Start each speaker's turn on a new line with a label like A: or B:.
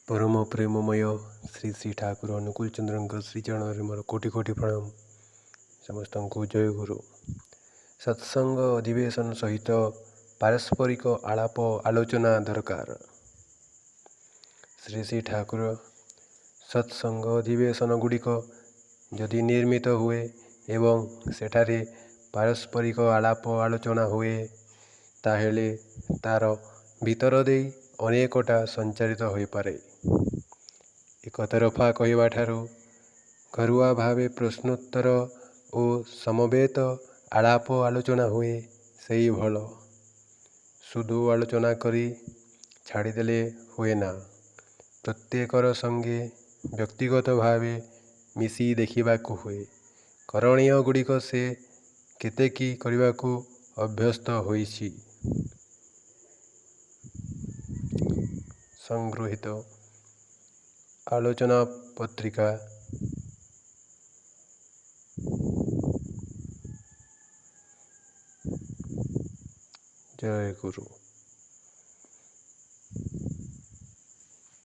A: परम प्रेममय श्री श्री ठाकुर अनुकूल चंद्र श्रीचरण मोर कोटि कोटि प्रणाम। समस्त को जय गुरु। सत्संग अधिवेशन सहित पारस्परिक आलाप आलोचना दरकार। श्री श्री ठाकुर सत्संग अधिवेशन गुड़िक जदि निर्मित हुए एवं सेठारे पारस्परिक आलाप आलोचना हुए ताहेले तार भीतर दे अनेकटा संचारित हो पारे। एक तरफा कहवा ठारू घरुआ भावे प्रश्नोत्तर और समवेत आलाप आलोचना हुए सही भल। सुधु आलोचना करी छाड़ीदेले हुए ना। प्रत्येकर संगे व्यक्तिगत भावे मिसी देखिबाकू हुए। करणीय गुड़िक से केतेकी करबाकू अभ्यस्त होइछि। संगृहीत आलोचना पत्रिका। जय गुरु।